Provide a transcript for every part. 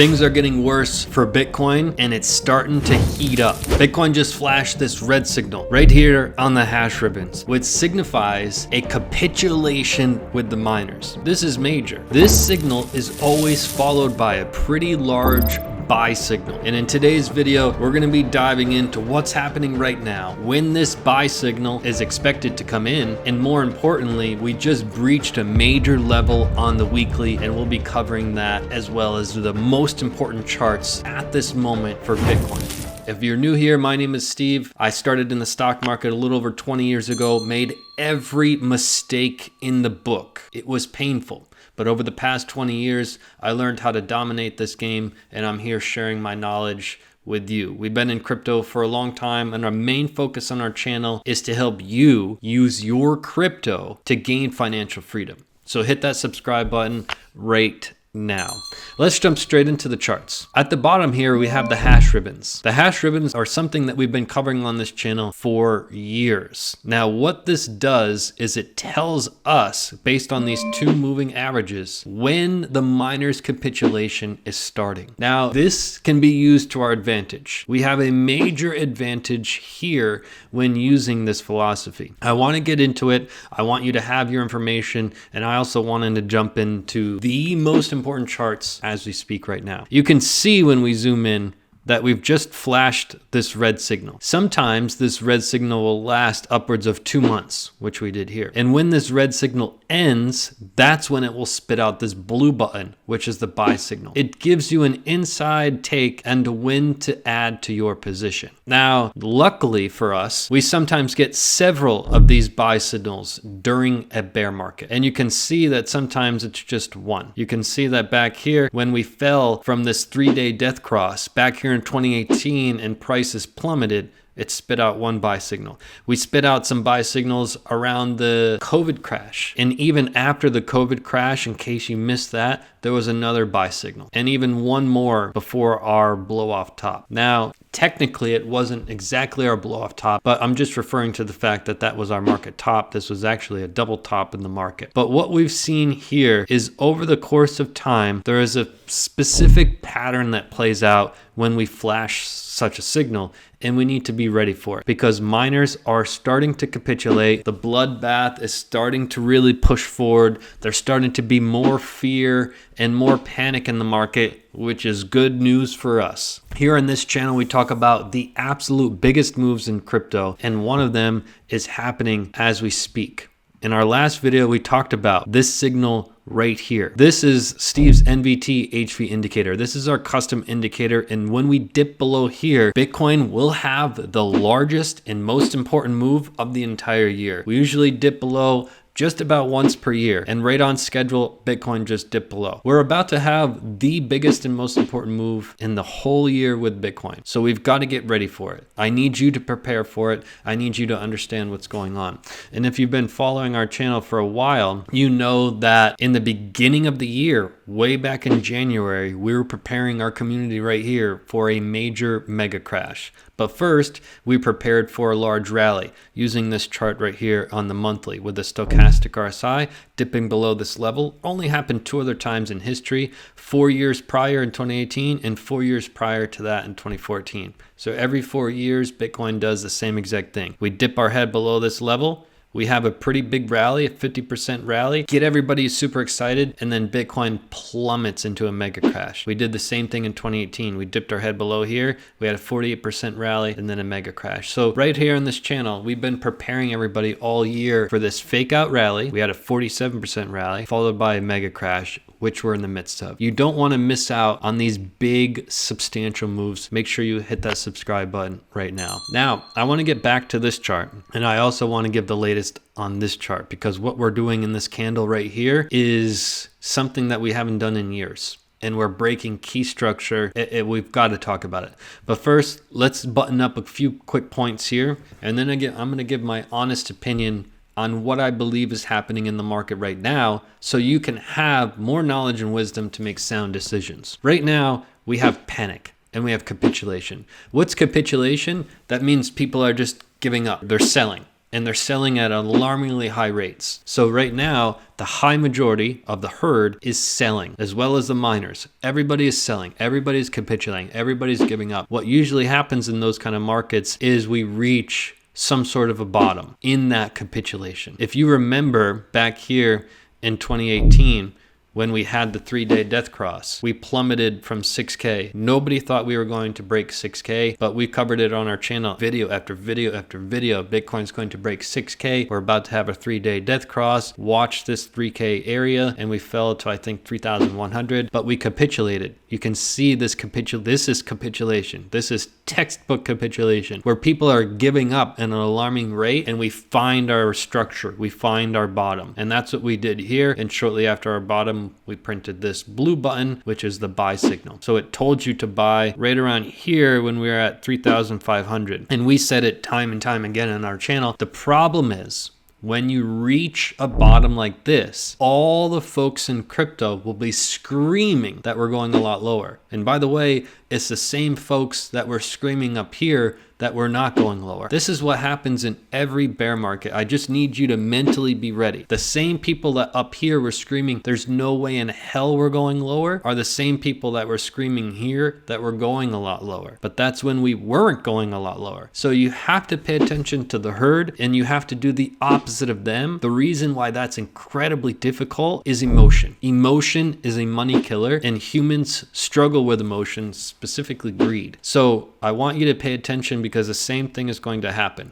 Things are getting worse for Bitcoin and it's starting to heat up. Bitcoin just flashed this red signal right here on the hash ribbons, which signifies a capitulation with the miners. This is major. This signal is always followed by a pretty large buy signal. And in today's video, we're going to be diving into what's happening right now, when this buy signal is expected to come in, and more importantly, we just breached a major level on the weekly, and we'll be covering that as well as the most important charts at this moment for Bitcoin. If you're new here, my name is Steve. I started in the stock market a little over 20 years ago, made every mistake in the book. It was painful. But over the past 20 years, I learned how to dominate this game, and I'm here sharing my knowledge with you. We've been in crypto for a long time, and our main focus on our channel is to help you use your crypto to gain financial freedom. So hit that subscribe button right now. Let's jump straight into the charts. At the bottom here, we have the hash ribbons. The hash ribbons are something that we've been covering on this channel for years. Now, what this does is it tells us, based on these two moving averages, when the miners' capitulation is starting. Now, this can be used to our advantage. We have a major advantage here when using this philosophy. I want to get into it. I want you to have your information, and I also wanted to jump into the most important charts as we speak right now. You can see when we zoom in that we've just flashed this red signal. Sometimes this red signal will last upwards of 2 months, which we did here. And when this red signal ends, that's when it will spit out this blue button, which is the buy signal. It gives you an inside take and when to add to your position. Now, luckily for us, we sometimes get several of these buy signals during a bear market. And you can see that sometimes it's just one. You can see that back here, when we fell from this 3-day death cross, back here in 2018 and prices plummeted, it spit out one buy signal. We spit out some buy signals around the COVID crash. And even after the COVID crash, in case you missed that, there was another buy signal. And even one more before our blow off top. Now, technically it wasn't exactly our blow off top, but I'm just referring to the fact that that was our market top. This was actually a double top in the market. But what we've seen here is over the course of time, there is a specific pattern that plays out when we flash such a signal, and we need to be ready for it because miners are starting to capitulate. The bloodbath is starting to really push forward. There's starting to be more fear and more panic in the market, which is good news for us. Here on this channel, we talk about the absolute biggest moves in crypto, and one of them is happening as we speak. In our last video, we talked about this signal right here. This is Steve's NVT HV indicator. This is our custom indicator. And when we dip below here, Bitcoin will have the largest and most important move of the entire year. We usually dip below just about once per year, and right on schedule, Bitcoin just dipped below. We're about to have the biggest and most important move in the whole year with Bitcoin. So we've got to get ready for it. I need you to prepare for it. I need you to understand what's going on. And if you've been following our channel for a while, you know that in the beginning of the year, way back in January, we were preparing our community right here for a major mega crash. But first, we prepared for a large rally using this chart right here on the monthly with the stochastic RSI dipping below this level. Only happened 2 other times in history, 4 years prior in 2018 and 4 years prior to that in 2014. So every 4 years, Bitcoin does the same exact thing. We dip our head below this level. We have a pretty big rally, a 50% rally, get everybody super excited, and then Bitcoin plummets into a mega crash. We did the same thing in 2018. We dipped our head below here. We had a 48% rally and then a mega crash. So right here on this channel, we've been preparing everybody all year for this fake out rally. We had a 47% rally followed by a mega crash, which we're in the midst of. You don't want to miss out on these big substantial moves. Make sure you hit that subscribe button right now. Now, I want to get back to this chart, and I also want to give the latest on this chart because what we're doing in this candle right here is something that we haven't done in years. And we're breaking key structure. We've got to talk about it. But first, let's button up a few quick points here. And then again, I'm going to give my honest opinion on what I believe is happening in the market right now so you can have more knowledge and wisdom to make sound decisions. Right now, we have panic and we have capitulation. What's capitulation? That means people are just giving up. They're selling. and they're selling at alarmingly high rates. So right now, the high majority of the herd is selling, as well as the miners. Everybody is selling, everybody's capitulating, everybody's giving up. What usually happens in those kind of markets is we reach some sort of a bottom in that capitulation. If you remember back here in 2018, when we had the 3-day death cross, we plummeted from 6K. Nobody thought we were going to break 6K, but we covered it on our channel, video after video after video. Bitcoin's going to break 6K. We're about to have a 3-day death cross. Watch this 3K area, and we fell to, I think, 3,100, but we capitulated. You can see this this is capitulation. This is textbook capitulation, where people are giving up at an alarming rate, and we find our structure, we find our bottom. And that's what we did here. And shortly after our bottom, we printed this blue button, which is the buy signal. So it told you to buy right around here when we were at 3,500. And we said it time and time again on our channel. The problem is, when you reach a bottom like this, all the folks in crypto will be screaming that we're going a lot lower. And by the way, it's the same folks that were screaming up here that we're not going lower. This is what happens in every bear market. I just need you to mentally be ready. The same people that up here were screaming, there's no way in hell we're going lower, are the same people that were screaming here that we're going a lot lower. But that's when we weren't going a lot lower. So you have to pay attention to the herd, and you have to do the opposite of them. The reason why that's incredibly difficult is emotion. Emotion is a money killer, and humans struggle with emotions, specifically greed. So I want you to pay attention, because the same thing is going to happen.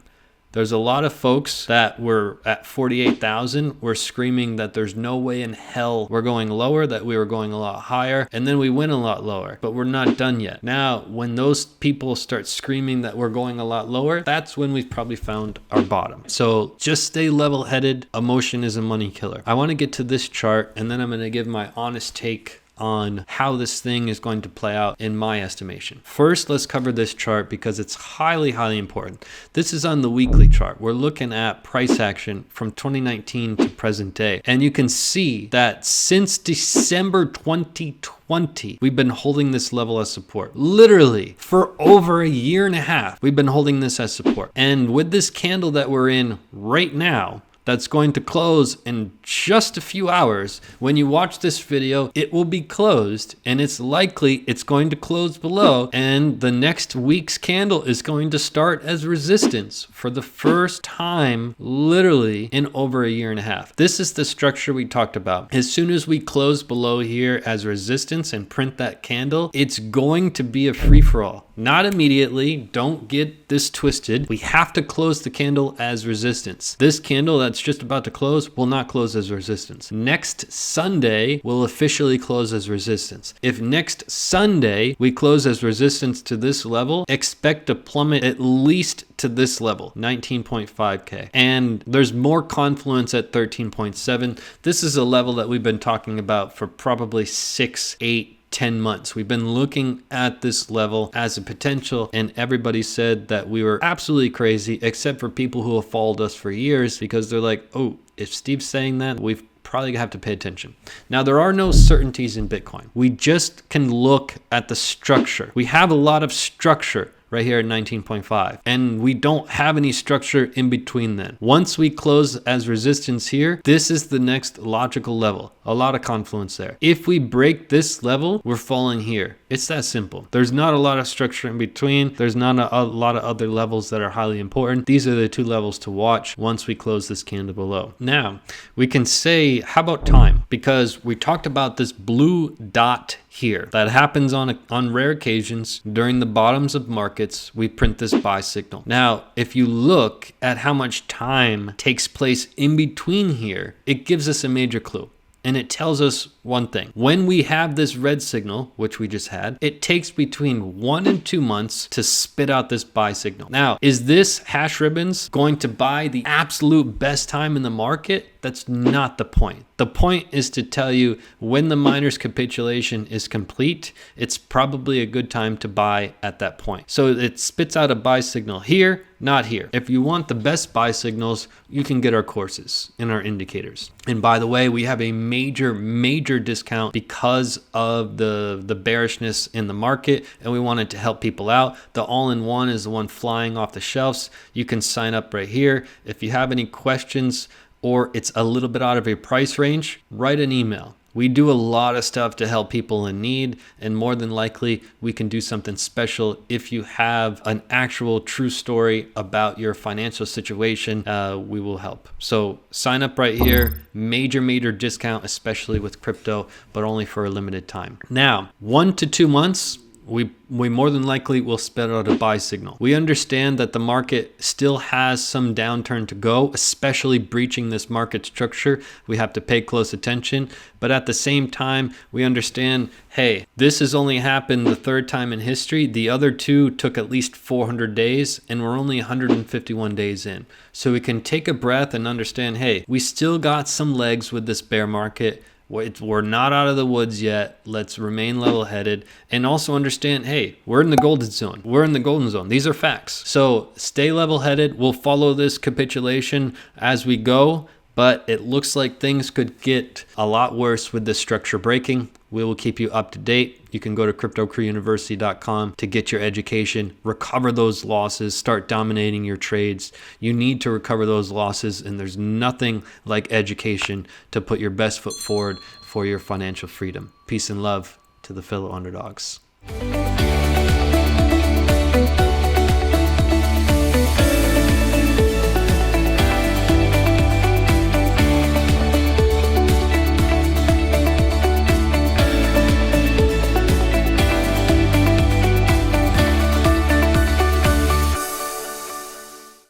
There's a lot of folks that were at 48,000 were screaming that there's no way in hell we're going lower, that we were going a lot higher, and then we went a lot lower, but we're not done yet. Now, when those people start screaming that we're going a lot lower, that's when we've probably found our bottom. So just stay level-headed. Emotion is a money killer. I want to get to this chart, and then I'm going to give my honest take on how this thing is going to play out in my estimation. First, let's cover this chart because it's highly, highly important. This is on the weekly chart. We're looking at price action from 2019 to present day. And you can see that since December 2020, we've been holding this level as support. Literally, for over a year and a half, we've been holding this as support. And with this candle that we're in right now, that's going to close in just a few hours. When you watch this video, it will be closed, and it's likely it's going to close below, and the next week's candle is going to start as resistance for the first time literally in over a year and a half. This is the structure we talked about. As soon as we close below here as resistance and print that candle, it's going to be a free-for-all. Not immediately. Don't get this twisted. We have to close the candle as resistance. This candle that's just about to close will not close as resistance. Next Sunday will officially close as resistance. If next Sunday we close as resistance to this level, expect to plummet at least to this level, 19.5K. And there's more confluence at 13.7. This is a level that we've been talking about for probably 6, 8, 10 months. We've been looking at this level as a potential, and everybody said that we were absolutely crazy, except for people who have followed us for years, because they're like, oh, if Steve's saying that, we've probably have to pay attention. Now, there are no certainties in Bitcoin. We just can look at the structure. We have a lot of structure right here at 19.5. And we don't have any structure in between then. Once we close as resistance here, this is the next logical level. A lot of confluence there. If we break this level, we're falling here. It's that simple. There's not a lot of structure in between. There's not a lot of other levels that are highly important. These are the two levels to watch once we close this candle below. Now, we can say, how about time? Because we talked about this blue dot here that happens on rare occasions during the bottoms of markets. We print this buy signal. Now, if you look at how much time takes place in between here, it gives us a major clue. And it tells us one thing. When we have this red signal, which we just had, it takes between 1 and 2 months to spit out this buy signal. Now, is this hash ribbons going to buy the absolute best time in the market? That's not the point. The point is to tell you when the miner's capitulation is complete, it's probably a good time to buy at that point. So it spits out a buy signal here, not here. If you want the best buy signals, you can get our courses and our indicators. And by the way, we have a major discount because of the bearishness in the market, and we wanted to help people out. The all-in-one is the one flying off the shelves. You can sign up right here. If you have any questions or it's a little bit out of your price range, write an email. We do a lot of stuff to help people in need, and more than likely we can do something special if you have an actual true story about your financial situation. We will help. So sign up right here. Major discount, especially with crypto, but only for a limited time. Now, 1 to 2 months, we more than likely will spit out a buy signal. We understand that the market still has some downturn to go, especially breaching this market structure. We have to pay close attention. But at the same time, we understand, hey, this has only happened the third time in history. The other two took at least 400 days, and we're only 151 days in. So we can take a breath and understand, hey, we still got some legs with this bear market. We're not out of the woods yet. Let's remain level-headed and also understand, hey, we're in the golden zone. We're in the golden zone. These are facts. So stay level-headed. We'll follow this capitulation as we go, but it looks like things could get a lot worse with this structure breaking. We will keep you up to date. You can go to cryptocrewuniversity.com to get your education, recover those losses, start dominating your trades. You need to recover those losses, and there's nothing like education to put your best foot forward for your financial freedom. Peace and love to the fellow underdogs.